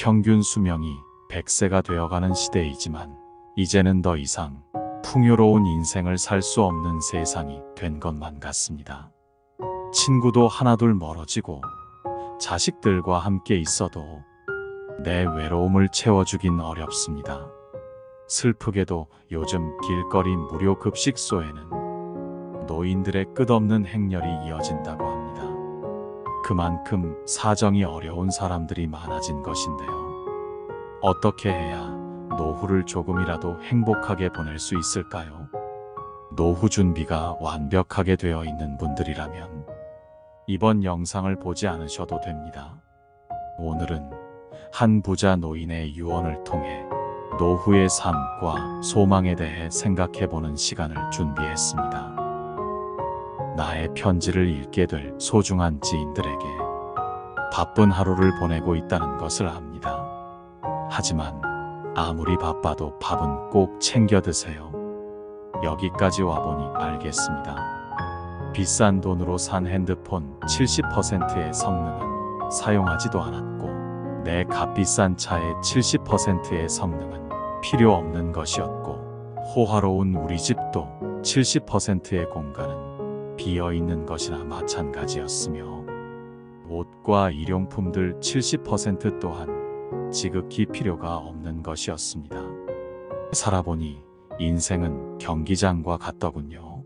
평균 수명이 100세가 되어가는 시대이지만 이제는 더 이상 풍요로운 인생을 살 수 없는 세상이 된 것만 같습니다. 친구도 하나둘 멀어지고 자식들과 함께 있어도 내 외로움을 채워주긴 어렵습니다. 슬프게도 요즘 길거리 무료 급식소에는 노인들의 끝없는 행렬이 이어진다고 합니다. 그만큼 사정이 어려운 사람들이 많아진 것인데요. 어떻게 해야 노후를 조금이라도 행복하게 보낼 수 있을까요? 노후 준비가 완벽하게 되어 있는 분들이라면 이번 영상을 보지 않으셔도 됩니다. 오늘은 한 부자 노인의 유언을 통해 노후의 삶과 소망에 대해 생각해보는 시간을 준비했습니다. 나의 편지를 읽게 될 소중한 지인들에게 바쁜 하루를 보내고 있다는 것을 압니다. 하지만 아무리 바빠도 밥은 꼭 챙겨 드세요. 여기까지 와보니 알겠습니다. 비싼 돈으로 산 핸드폰 70%의 성능은 사용하지도 않았고 내 값비싼 차의 70%의 성능은 필요 없는 것이었고 호화로운 우리 집도 70%의 공간은 비어있는 것이나 마찬가지였으며 옷과 일용품들 70% 또한 지극히 필요가 없는 것이었습니다. 살아보니 인생은 경기장과 같더군요.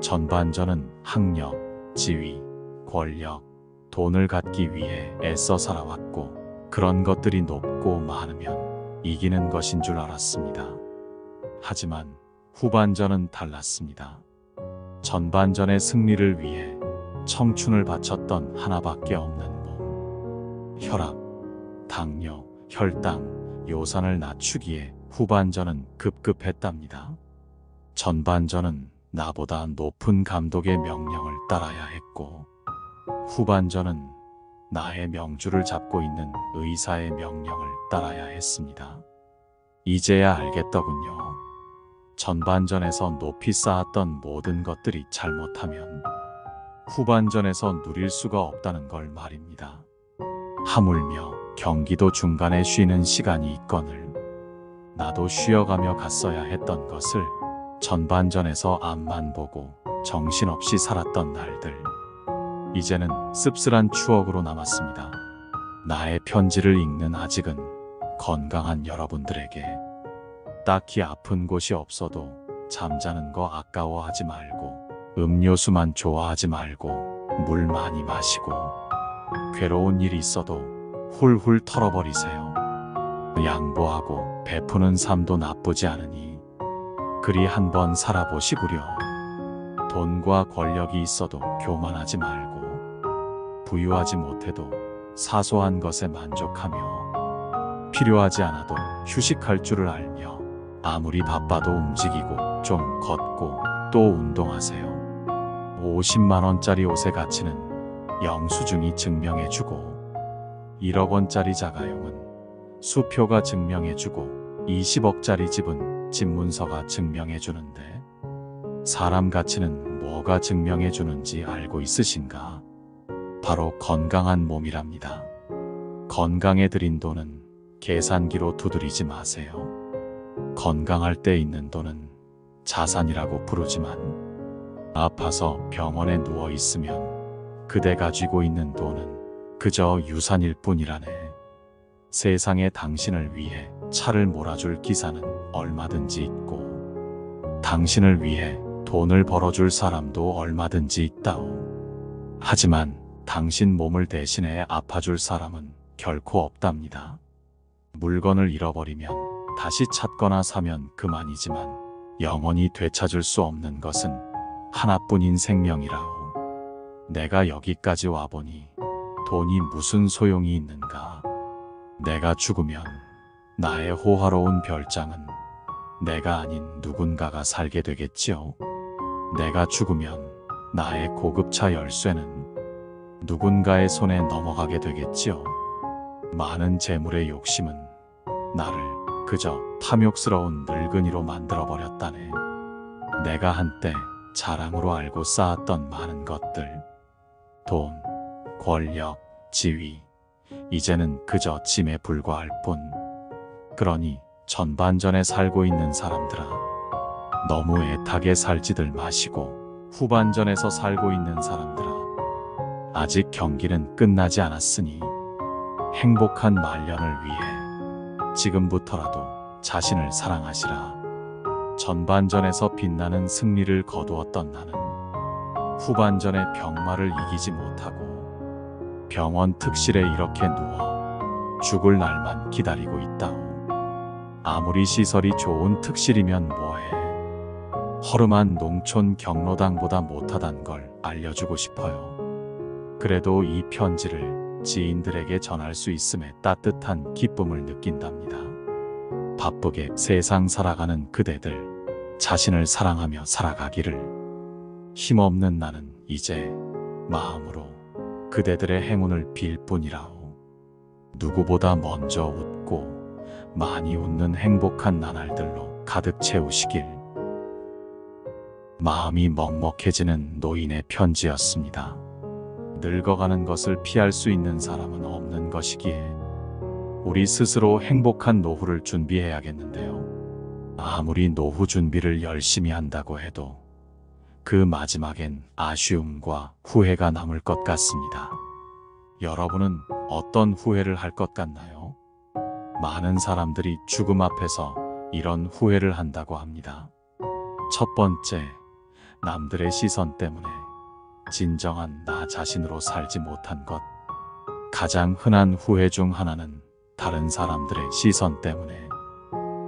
전반전은 학력, 지위, 권력, 돈을 갖기 위해 애써 살아왔고 그런 것들이 높고 많으면 이기는 것인 줄 알았습니다. 하지만 후반전은 달랐습니다. 전반전의 승리를 위해 청춘을 바쳤던 하나밖에 없는 몸, 혈압, 당뇨, 혈당, 요산을 낮추기에 후반전은 급급했답니다. 전반전은 나보다 높은 감독의 명령을 따라야 했고 후반전은 나의 명주를 잡고 있는 의사의 명령을 따라야 했습니다. 이제야 알겠더군요. 전반전에서 높이 쌓았던 모든 것들이 잘못하면 후반전에서 누릴 수가 없다는 걸 말입니다. 하물며 경기도 중간에 쉬는 시간이 있거늘 나도 쉬어가며 갔어야 했던 것을 전반전에서 앞만 보고 정신없이 살았던 날들. 이제는 씁쓸한 추억으로 남았습니다. 나의 편지를 읽는 아직은 건강한 여러분들에게 딱히 아픈 곳이 없어도 잠자는 거 아까워하지 말고 음료수만 좋아하지 말고 물 많이 마시고 괴로운 일이 있어도 훌훌 털어버리세요. 양보하고 베푸는 삶도 나쁘지 않으니 그리 한번 살아보시구려. 돈과 권력이 있어도 교만하지 말고 부유하지 못해도 사소한 것에 만족하며 필요하지 않아도 휴식할 줄을 알며 아무리 바빠도 움직이고 좀 걷고 또 운동하세요. 50만원짜리 옷의 가치는 영수증이 증명해주고 1억원짜리 자가용은 수표가 증명해주고 20억짜리 집은 집문서가 증명해주는데 사람 가치는 뭐가 증명해주는지 알고 있으신가? 바로 건강한 몸이랍니다. 건강에 들인 돈은 계산기로 두드리지 마세요. 건강할 때 있는 돈은 자산이라고 부르지만 아파서 병원에 누워 있으면 그대가 쥐고 있는 돈은 그저 유산일 뿐이라네. 세상에 당신을 위해 차를 몰아줄 기사는 얼마든지 있고 당신을 위해 돈을 벌어줄 사람도 얼마든지 있다오. 하지만 당신 몸을 대신해 아파줄 사람은 결코 없답니다. 물건을 잃어버리면 다시 찾거나 사면 그만이지만 영원히 되찾을 수 없는 것은 하나뿐인 생명이라오. 내가 여기까지 와보니 돈이 무슨 소용이 있는가. 내가 죽으면 나의 호화로운 별장은 내가 아닌 누군가가 살게 되겠지요. 내가 죽으면 나의 고급차 열쇠는 누군가의 손에 넘어가게 되겠지요. 많은 재물의 욕심은 나를 그저 탐욕스러운 늙은이로 만들어버렸다네. 내가 한때 자랑으로 알고 쌓았던 많은 것들, 돈, 권력, 지위, 이제는 그저 짐에 불과할 뿐. 그러니 전반전에 살고 있는 사람들아, 너무 애타게 살지들 마시고 후반전에서 살고 있는 사람들아, 아직 경기는 끝나지 않았으니 행복한 말년을 위해 지금부터라도 자신을 사랑하시라. 전반전에서 빛나는 승리를 거두었던 나는 후반전에 병마를 이기지 못하고 병원 특실에 이렇게 누워 죽을 날만 기다리고 있다오. 아무리 시설이 좋은 특실이면 뭐해. 허름한 농촌 경로당보다 못하단 걸 알려주고 싶어요. 그래도 이 편지를 지인들에게 전할 수 있음에 따뜻한 기쁨을 느낀답니다. 바쁘게 세상 살아가는 그대들, 자신을 사랑하며 살아가기를. 힘없는 나는 이제 마음으로 그대들의 행운을 빌 뿐이라오. 누구보다 먼저 웃고 많이 웃는 행복한 나날들로 가득 채우시길. 마음이 먹먹해지는 노인의 편지였습니다. 늙어가는 것을 피할 수 있는 사람은 없는 것이기에 우리 스스로 행복한 노후를 준비해야겠는데요. 아무리 노후 준비를 열심히 한다고 해도 그 마지막엔 아쉬움과 후회가 남을 것 같습니다. 여러분은 어떤 후회를 할 것 같나요? 많은 사람들이 죽음 앞에서 이런 후회를 한다고 합니다. 첫 번째, 남들의 시선 때문에 진정한 나 자신으로 살지 못한 것. 가장 흔한 후회 중 하나는 다른 사람들의 시선 때문에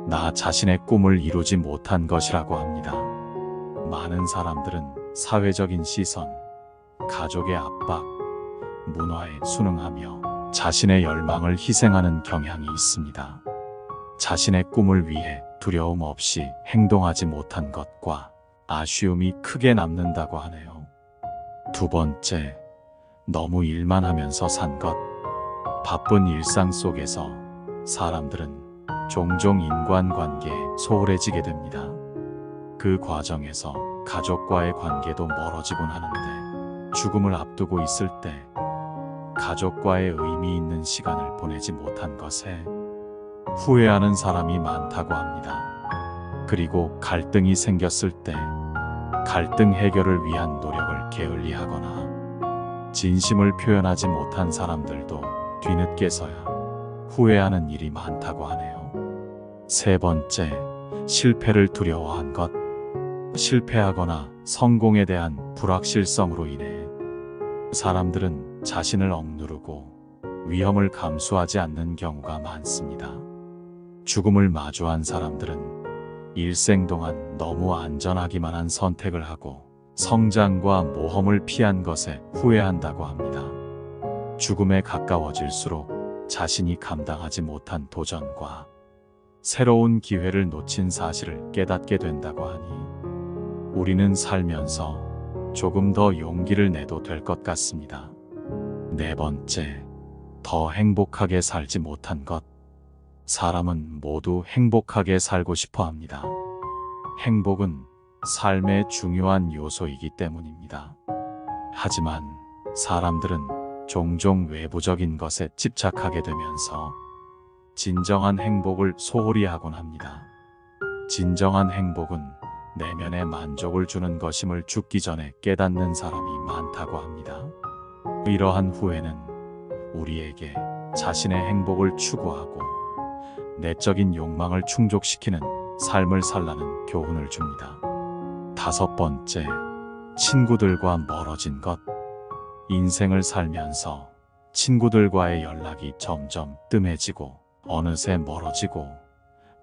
나 자신의 꿈을 이루지 못한 것이라고 합니다. 많은 사람들은 사회적인 시선, 가족의 압박, 문화에 순응하며 자신의 열망을 희생하는 경향이 있습니다. 자신의 꿈을 위해 두려움 없이 행동하지 못한 것과 아쉬움이 크게 남는다고 하네요. 두 번째, 너무 일만 하면서 산 것. 바쁜 일상 속에서 사람들은 종종 인간관계에 소홀해지게 됩니다. 그 과정에서 가족과의 관계도 멀어지곤 하는데 죽음을 앞두고 있을 때 가족과의 의미 있는 시간을 보내지 못한 것에 후회하는 사람이 많다고 합니다. 그리고 갈등이 생겼을 때 갈등 해결을 위한 노력을 게을리하거나 진심을 표현하지 못한 사람들도 뒤늦게서야 후회하는 일이 많다고 하네요. 세 번째, 실패를 두려워한 것. 실패하거나 성공에 대한 불확실성으로 인해 사람들은 자신을 억누르고 위험을 감수하지 않는 경우가 많습니다. 죽음을 마주한 사람들은 일생 동안 너무 안전하기만 한 선택을 하고 성장과 모험을 피한 것에 후회한다고 합니다. 죽음에 가까워질수록 자신이 감당하지 못한 도전과 새로운 기회를 놓친 사실을 깨닫게 된다고 하니 우리는 살면서 조금 더 용기를 내도 될 것 같습니다. 네 번째, 더 행복하게 살지 못한 것. 사람은 모두 행복하게 살고 싶어 합니다. 행복은 삶의 중요한 요소이기 때문입니다. 하지만 사람들은 종종 외부적인 것에 집착하게 되면서 진정한 행복을 소홀히 하곤 합니다. 진정한 행복은 내면의 만족을 주는 것임을 죽기 전에 깨닫는 사람이 많다고 합니다. 이러한 후회는 우리에게 자신의 행복을 추구하고 내적인 욕망을 충족시키는 삶을 살라는 교훈을 줍니다. 다섯 번째, 친구들과 멀어진 것. 인생을 살면서 친구들과의 연락이 점점 뜸해지고 어느새 멀어지고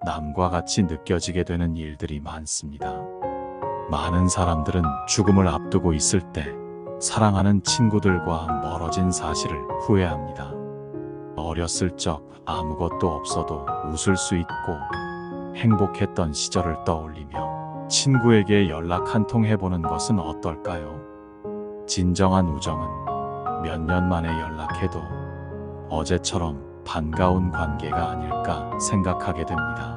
남과 같이 느껴지게 되는 일들이 많습니다. 많은 사람들은 죽음을 앞두고 있을 때 사랑하는 친구들과 멀어진 사실을 후회합니다. 어렸을 적 아무것도 없어도 웃을 수 있고 행복했던 시절을 떠올리며 친구에게 연락 한 통 해보는 것은 어떨까요? 진정한 우정은 몇 년 만에 연락해도 어제처럼 반가운 관계가 아닐까 생각하게 됩니다.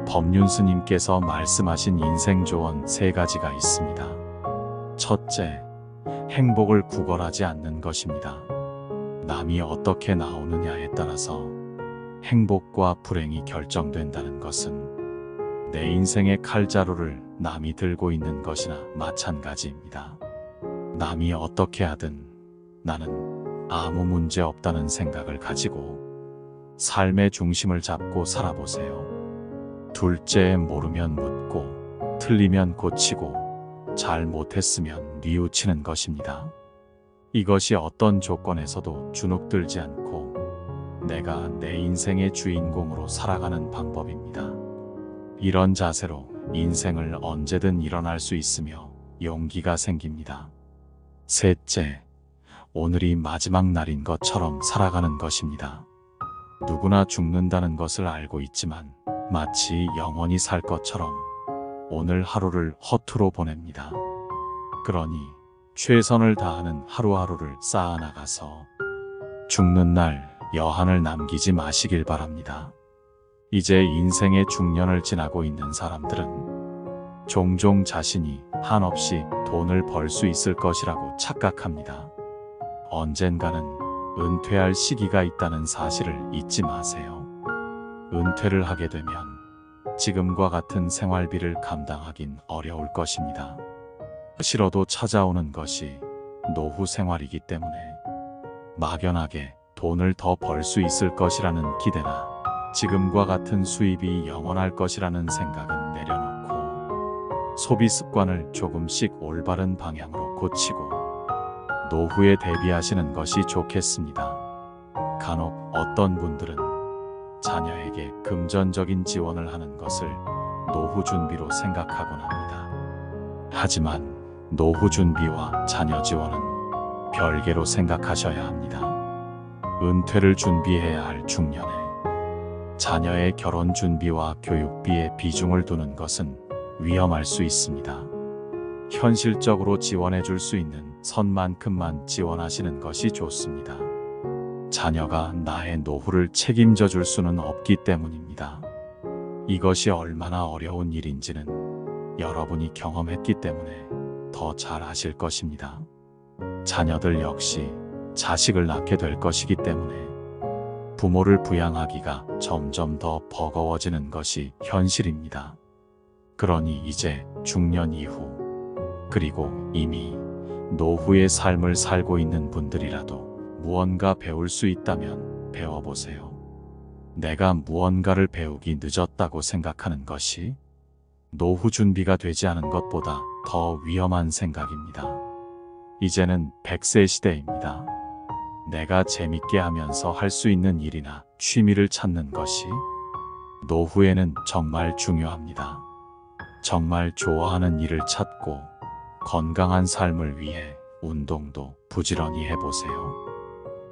법륜스님께서 말씀하신 인생 조언 3가지가 있습니다. 첫째, 행복을 구걸하지 않는 것입니다. 남이 어떻게 나오느냐에 따라서 행복과 불행이 결정된다는 것은 내 인생의 칼자루를 남이 들고 있는 것이나 마찬가지입니다. 남이 어떻게 하든 나는 아무 문제 없다는 생각을 가지고 삶의 중심을 잡고 살아보세요. 둘째, 모르면 묻고 틀리면 고치고 잘 못했으면 뉘우치는 것입니다. 이것이 어떤 조건에서도 주눅들지 않고 내가 내 인생의 주인공으로 살아가는 방법입니다. 이런 자세로 인생을 언제든 일어날 수 있으며 용기가 생깁니다. 셋째, 오늘이 마지막 날인 것처럼 살아가는 것입니다. 누구나 죽는다는 것을 알고 있지만 마치 영원히 살 것처럼 오늘 하루를 허투루 보냅니다. 그러니 최선을 다하는 하루하루를 쌓아나가서 죽는 날 여한을 남기지 마시길 바랍니다. 이제 인생의 중년을 지나고 있는 사람들은 종종 자신이 한없이 돈을 벌 수 있을 것이라고 착각합니다. 언젠가는 은퇴할 시기가 있다는 사실을 잊지 마세요. 은퇴를 하게 되면 지금과 같은 생활비를 감당하긴 어려울 것입니다. 싫어도 찾아오는 것이 노후 생활이기 때문에 막연하게 돈을 더 벌 수 있을 것이라는 기대나 지금과 같은 수입이 영원할 것이라는 생각은 내려놓고 소비 습관을 조금씩 올바른 방향으로 고치고 노후에 대비하시는 것이 좋겠습니다. 간혹 어떤 분들은 자녀에게 금전적인 지원을 하는 것을 노후 준비로 생각하곤 합니다. 하지만 노후 준비와 자녀 지원은 별개로 생각하셔야 합니다. 은퇴를 준비해야 할 중년에 자녀의 결혼 준비와 교육비에 비중을 두는 것은 위험할 수 있습니다. 현실적으로 지원해 줄 수 있는 선만큼만 지원하시는 것이 좋습니다. 자녀가 나의 노후를 책임져 줄 수는 없기 때문입니다. 이것이 얼마나 어려운 일인지는 여러분이 경험했기 때문에 더 잘 아실 것입니다. 자녀들 역시 자식을 낳게 될 것이기 때문에 부모를 부양하기가 점점 더 버거워지는 것이 현실입니다. 그러니 이제 중년 이후 그리고 이미 노후의 삶을 살고 있는 분들이라도 무언가 배울 수 있다면 배워보세요. 내가 무언가를 배우기 늦었다고 생각하는 것이 노후 준비가 되지 않은 것보다 더 위험한 생각입니다. 이제는 100세 시대입니다. 내가 재밌게 하면서 할 수 있는 일이나 취미를 찾는 것이 노후에는 정말 중요합니다. 정말 좋아하는 일을 찾고 건강한 삶을 위해 운동도 부지런히 해보세요.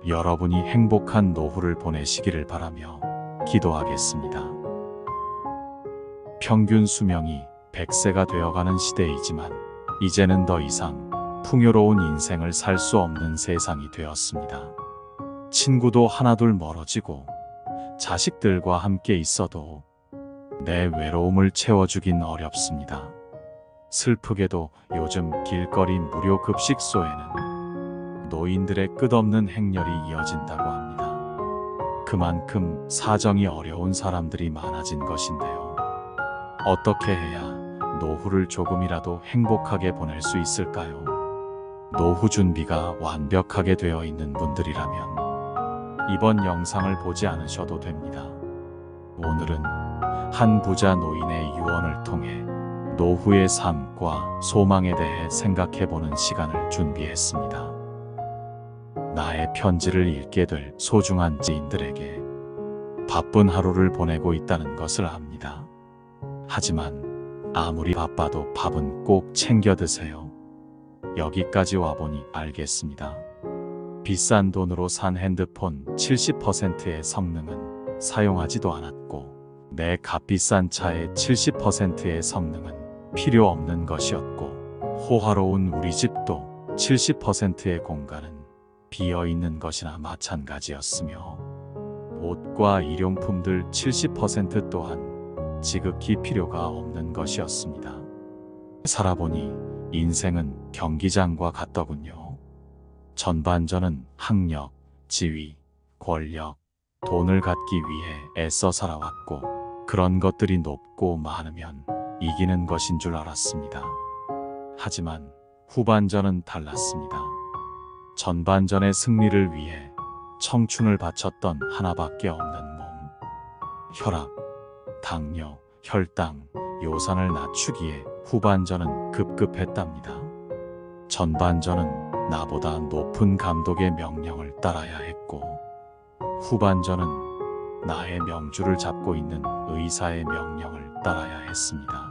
여러분이 행복한 노후를 보내시기를 바라며 기도하겠습니다. 평균 수명이 100세가 되어가는 시대이지만 이제는 더 이상 풍요로운 인생을 살 수 없는 세상이 되었습니다. 친구도 하나둘 멀어지고 자식들과 함께 있어도 내 외로움을 채워주긴 어렵습니다. 슬프게도 요즘 길거리 무료 급식소에는 노인들의 끝없는 행렬이 이어진다고 합니다. 그만큼 사정이 어려운 사람들이 많아진 것인데요. 어떻게 해야 노후를 조금이라도 행복하게 보낼 수 있을까요? 노후 준비가 완벽하게 되어 있는 분들이라면 이번 영상을 보지 않으셔도 됩니다. 오늘은 한 부자 노인의 유언을 통해 노후의 삶과 소망에 대해 생각해보는 시간을 준비했습니다. 나의 편지를 읽게 될 소중한 지인들에게 바쁜 하루를 보내고 있다는 것을 압니다. 하지만 아무리 바빠도 밥은 꼭 챙겨 드세요. 여기까지 와보니 알겠습니다. 비싼 돈으로 산 핸드폰 70%의 성능은 사용하지도 않았고 내 값비싼 차의 70%의 성능은 필요 없는 것이었고 호화로운 우리 집도 70%의 공간은 비어있는 것이나 마찬가지였으며 옷과 일용품들 70% 또한 지극히 필요가 없는 것이었습니다. 살아보니 인생은 경기장과 같더군요. 전반전은 학력, 지위, 권력, 돈을 갖기 위해 애써 살아왔고 그런 것들이 높고 많으면 이기는 것인 줄 알았습니다. 하지만 후반전은 달랐습니다. 전반전의 승리를 위해 청춘을 바쳤던 하나밖에 없는 몸, 혈압, 당뇨, 혈당, 요산을 낮추기에 후반전은 급급했답니다. 전반전은 나보다 높은 감독의 명령을 따라야 했고 후반전은 나의 명주를 잡고 있는 의사의 명령을 따라야 했습니다.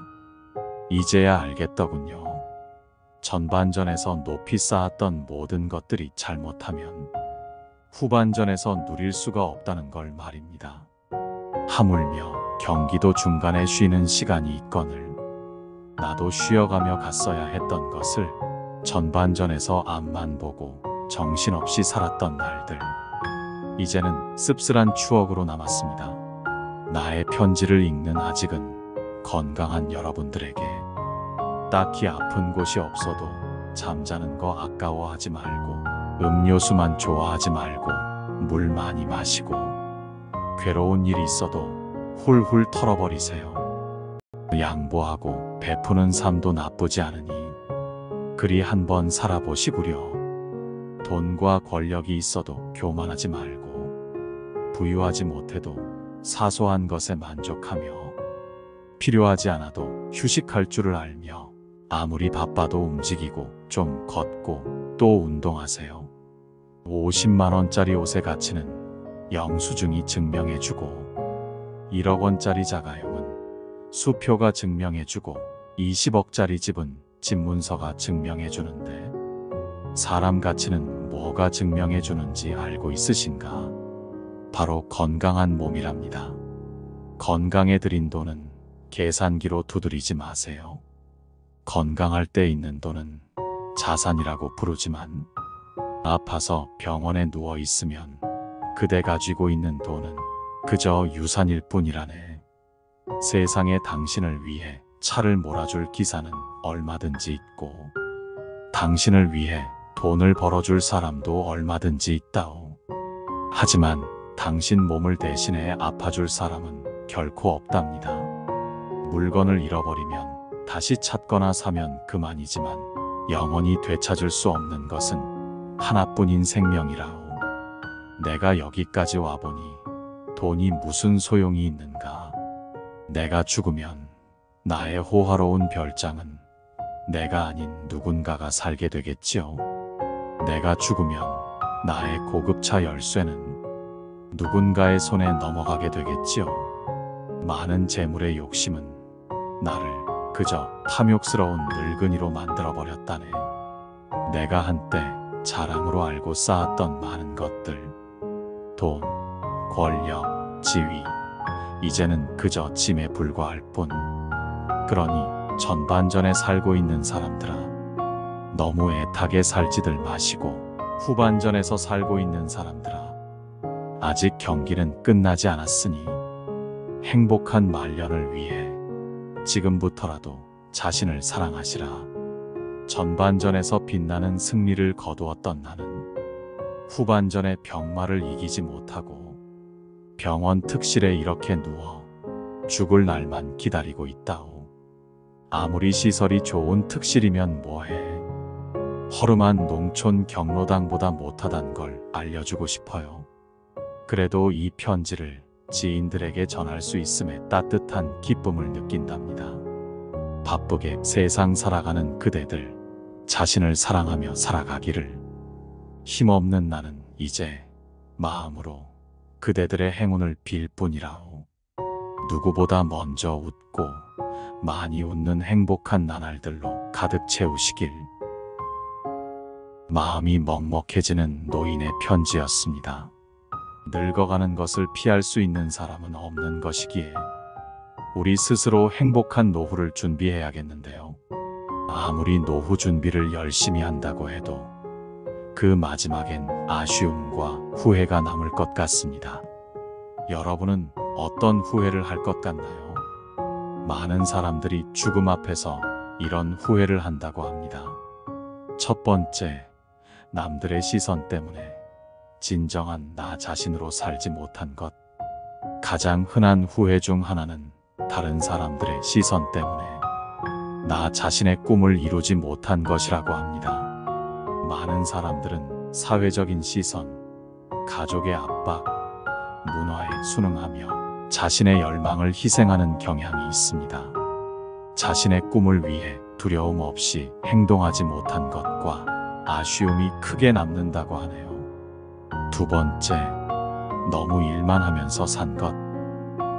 이제야 알겠더군요. 전반전에서 높이 쌓았던 모든 것들이 잘못하면 후반전에서 누릴 수가 없다는 걸 말입니다. 하물며 경기도 중간에 쉬는 시간이 있거늘 나도 쉬어가며 갔어야 했던 것을 전반전에서 앞만 보고 정신없이 살았던 날들. 이제는 씁쓸한 추억으로 남았습니다. 나의 편지를 읽는 아직은 건강한 여러분들에게 딱히 아픈 곳이 없어도 잠자는 거 아까워하지 말고 음료수만 좋아하지 말고 물 많이 마시고 괴로운 일이 있어도 훌훌 털어버리세요. 양보하고 베푸는 삶도 나쁘지 않으니 그리 한번 살아보시구려. 돈과 권력이 있어도 교만하지 말고 부유하지 못해도 사소한 것에 만족하며 필요하지 않아도 휴식할 줄을 알며 아무리 바빠도 움직이고 좀 걷고 또 운동하세요. 50만 원짜리 옷의 가치는 영수증이 증명해주고 1억 원짜리 자가용은 수표가 증명해주고 20억짜리 집은 집문서가 증명해주는데 사람 가치는 뭐가 증명해주는지 알고 있으신가? 바로 건강한 몸이랍니다. 건강에 들인 돈은 계산기로 두드리지 마세요. 건강할 때 있는 돈은 자산이라고 부르지만 아파서 병원에 누워 있으면 그대 가지고 있는 돈은 그저 유산일 뿐이라네. 세상에 당신을 위해 차를 몰아줄 기사는 얼마든지 있고 당신을 위해 돈을 벌어줄 사람도 얼마든지 있다오. 하지만 당신 몸을 대신해 아파줄 사람은 결코 없답니다. 물건을 잃어버리면 다시 찾거나 사면 그만이지만 영원히 되찾을 수 없는 것은 하나뿐인 생명이라오. 내가 여기까지 와보니 돈이 무슨 소용이 있는가. 내가 죽으면 나의 호화로운 별장은 내가 아닌 누군가가 살게 되겠지요. 내가 죽으면 나의 고급차 열쇠는 누군가의 손에 넘어가게 되겠지요. 많은 재물의 욕심은 나를 그저 탐욕스러운 늙은이로 만들어버렸다네. 내가 한때 자랑으로 알고 쌓았던 많은 것들, 돈, 권력, 지위, 이제는 그저 짐에 불과할 뿐. 그러니 전반전에 살고 있는 사람들아, 너무 애타게 살지들 마시고 후반전에서 살고 있는 사람들아, 아직 경기는 끝나지 않았으니 행복한 말년을 위해 지금부터라도 자신을 사랑하시라. 전반전에서 빛나는 승리를 거두었던 나는 후반전에 병마를 이기지 못하고 병원 특실에 이렇게 누워 죽을 날만 기다리고 있다오. 아무리 시설이 좋은 특실이면 뭐해. 허름한 농촌 경로당보다 못하단 걸 알려주고 싶어요. 그래도 이 편지를 지인들에게 전할 수 있음에 따뜻한 기쁨을 느낀답니다. 바쁘게 세상 살아가는 그대들, 자신을 사랑하며 살아가기를. 힘없는 나는 이제 마음으로 그대들의 행운을 빌 뿐이라오. 누구보다 먼저 웃고 많이 웃는 행복한 나날들로 가득 채우시길. 마음이 먹먹해지는 노인의 편지였습니다. 늙어가는 것을 피할 수 있는 사람은 없는 것이기에 우리 스스로 행복한 노후를 준비해야겠는데요. 아무리 노후 준비를 열심히 한다고 해도 그 마지막엔 아쉬움과 후회가 남을 것 같습니다. 여러분은 어떤 후회를 할 것 같나요? 많은 사람들이 죽음 앞에서 이런 후회를 한다고 합니다. 첫 번째, 남들의 시선 때문에 진정한 나 자신으로 살지 못한 것. 가장 흔한 후회 중 하나는 다른 사람들의 시선 때문에 나 자신의 꿈을 이루지 못한 것이라고 합니다. 많은 사람들은 사회적인 시선, 가족의 압박, 문화에 순응하며 자신의 열망을 희생하는 경향이 있습니다. 자신의 꿈을 위해 두려움 없이 행동하지 못한 것과 아쉬움이 크게 남는다고 하네요. 두 번째, 너무 일만 하면서 산 것.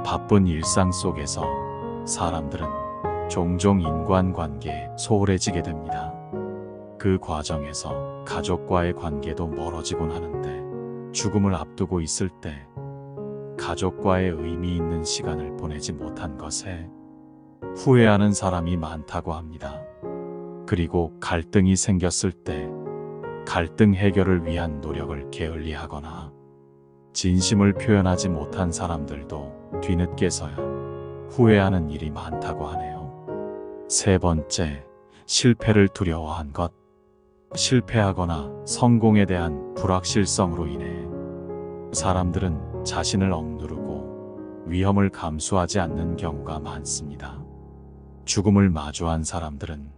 바쁜 일상 속에서 사람들은 종종 인간관계에 소홀해지게 됩니다. 그 과정에서 가족과의 관계도 멀어지곤 하는데 죽음을 앞두고 있을 때 가족과의 의미 있는 시간을 보내지 못한 것에 후회하는 사람이 많다고 합니다. 그리고 갈등이 생겼을 때 갈등 해결을 위한 노력을 게을리하거나 진심을 표현하지 못한 사람들도 뒤늦게서야 후회하는 일이 많다고 하네요. 세 번째, 실패를 두려워한 것. 실패하거나 성공에 대한 불확실성으로 인해 사람들은 자신을 억누르고 위험을 감수하지 않는 경우가 많습니다. 죽음을 마주한 사람들은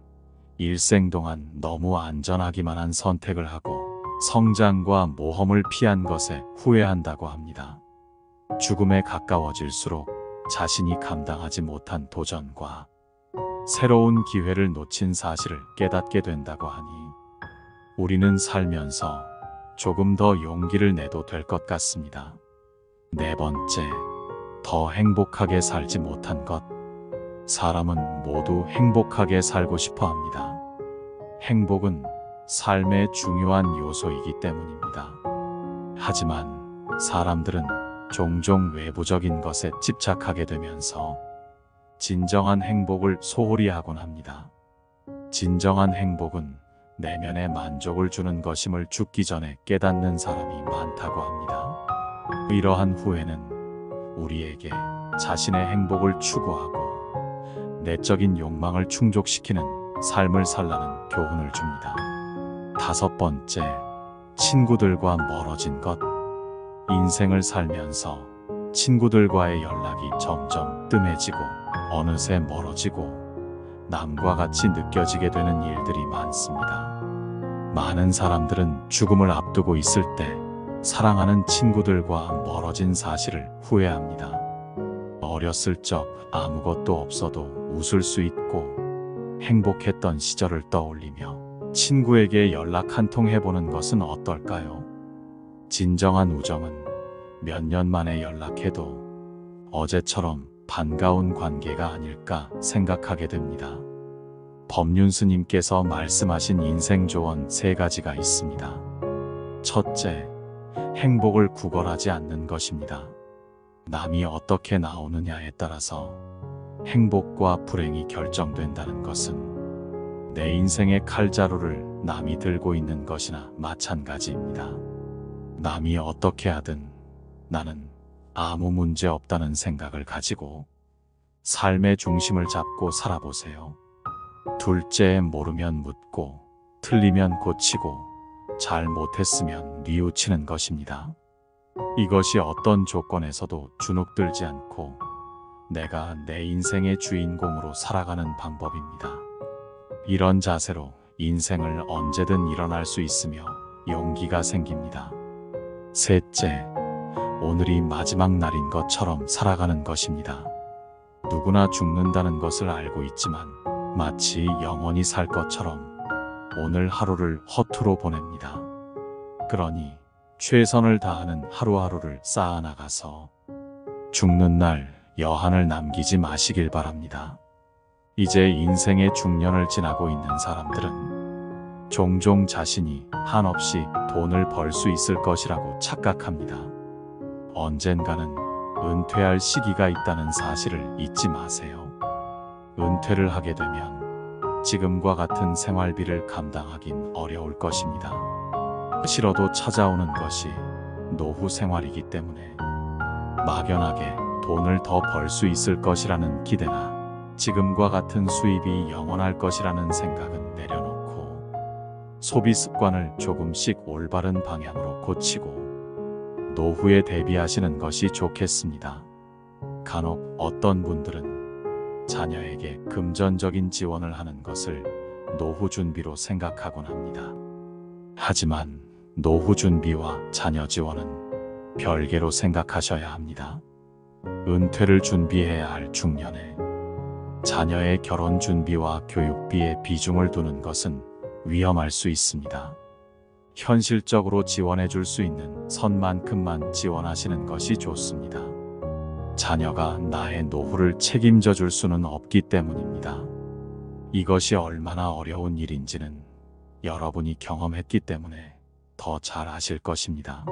일생 동안 너무 안전하기만 한 선택을 하고 성장과 모험을 피한 것에 후회한다고 합니다. 죽음에 가까워질수록 자신이 감당하지 못한 도전과 새로운 기회를 놓친 사실을 깨닫게 된다고 하니 우리는 살면서 조금 더 용기를 내도 될 것 같습니다. 네 번째, 더 행복하게 살지 못한 것. 사람은 모두 행복하게 살고 싶어 합니다. 행복은 삶의 중요한 요소이기 때문입니다. 하지만 사람들은 종종 외부적인 것에 집착하게 되면서 진정한 행복을 소홀히 하곤 합니다. 진정한 행복은 내면의 만족을 주는 것임을 죽기 전에 깨닫는 사람이 많다고 합니다. 이러한 후회는 우리에게 자신의 행복을 추구하고 내적인 욕망을 충족시키는 삶을 살라는 교훈을 줍니다. 다섯 번째, 친구들과 멀어진 것. 인생을 살면서 친구들과의 연락이 점점 뜸해지고 어느새 멀어지고 남과 같이 느껴지게 되는 일들이 많습니다. 많은 사람들은 죽음을 앞두고 있을 때 사랑하는 친구들과 멀어진 사실을 후회합니다. 어렸을 적 아무것도 없어도 웃을 수 있고 행복했던 시절을 떠올리며 친구에게 연락 한 통 해보는 것은 어떨까요? 진정한 우정은 몇 년 만에 연락해도 어제처럼 반가운 관계가 아닐까 생각하게 됩니다. 법륜스님께서 말씀하신 인생 조언 3가지가 있습니다. 첫째, 행복을 구걸하지 않는 것입니다. 남이 어떻게 나오느냐에 따라서 행복과 불행이 결정된다는 것은 내 인생의 칼자루를 남이 들고 있는 것이나 마찬가지입니다. 남이 어떻게 하든 나는 아무 문제 없다는 생각을 가지고 삶의 중심을 잡고 살아보세요. 둘째, 모르면 묻고 틀리면 고치고 잘못했으면 뉘우치는 것입니다. 이것이 어떤 조건에서도 주눅들지 않고 내가 내 인생의 주인공으로 살아가는 방법입니다. 이런 자세로 인생을 언제든 일어날 수 있으며 용기가 생깁니다. 셋째, 오늘이 마지막 날인 것처럼 살아가는 것입니다. 누구나 죽는다는 것을 알고 있지만 마치 영원히 살 것처럼 오늘 하루를 허투루 보냅니다. 그러니 최선을 다하는 하루하루를 쌓아나가서 죽는 날 여한을 남기지 마시길 바랍니다. 이제 인생의 중년을 지나고 있는 사람들은 종종 자신이 한없이 돈을 벌 수 있을 것이라고 착각합니다. 언젠가는 은퇴할 시기가 있다는 사실을 잊지 마세요. 은퇴를 하게 되면 지금과 같은 생활비를 감당하긴 어려울 것입니다. 싫어도 찾아오는 것이 노후 생활이기 때문에 막연하게 돈을 더 벌 수 있을 것이라는 기대나 지금과 같은 수입이 영원할 것이라는 생각은 내려놓고 소비 습관을 조금씩 올바른 방향으로 고치고 노후에 대비하시는 것이 좋겠습니다. 간혹 어떤 분들은 자녀에게 금전적인 지원을 하는 것을 노후 준비로 생각하곤 합니다. 하지만 노후 준비와 자녀 지원은 별개로 생각하셔야 합니다. 은퇴를 준비해야 할 중년에 자녀의 결혼 준비와 교육비에 비중을 두는 것은 위험할 수 있습니다. 현실적으로 지원해 줄 수 있는 선만큼만 지원하시는 것이 좋습니다. 자녀가 나의 노후를 책임져 줄 수는 없기 때문입니다. 이것이 얼마나 어려운 일인지는 여러분이 경험했기 때문에 더 잘 아실 것입니다.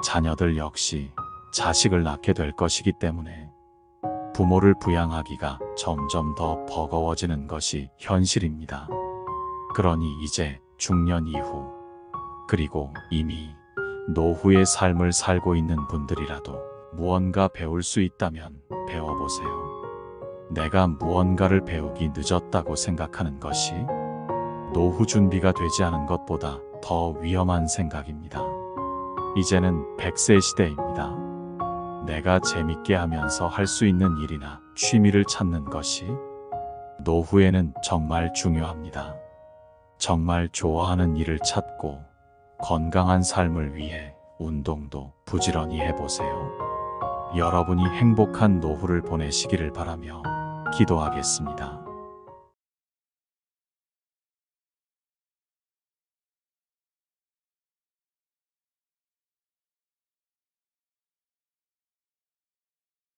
자녀들 역시 자식을 낳게 될 것이기 때문에 부모를 부양하기가 점점 더 버거워지는 것이 현실입니다. 그러니 이제 중년 이후, 그리고 이미 노후의 삶을 살고 있는 분들이라도 무언가 배울 수 있다면 배워보세요. 내가 무언가를 배우기 늦었다고 생각하는 것이 노후 준비가 되지 않은 것보다 더 위험한 생각입니다. 이제는 100세 시대입니다. 내가 재밌게 하면서 할 수 있는 일이나 취미를 찾는 것이 노후에는 정말 중요합니다. 정말 좋아하는 일을 찾고 건강한 삶을 위해 운동도 부지런히 해보세요. 여러분이 행복한 노후를 보내시기를 바라며 기도하겠습니다.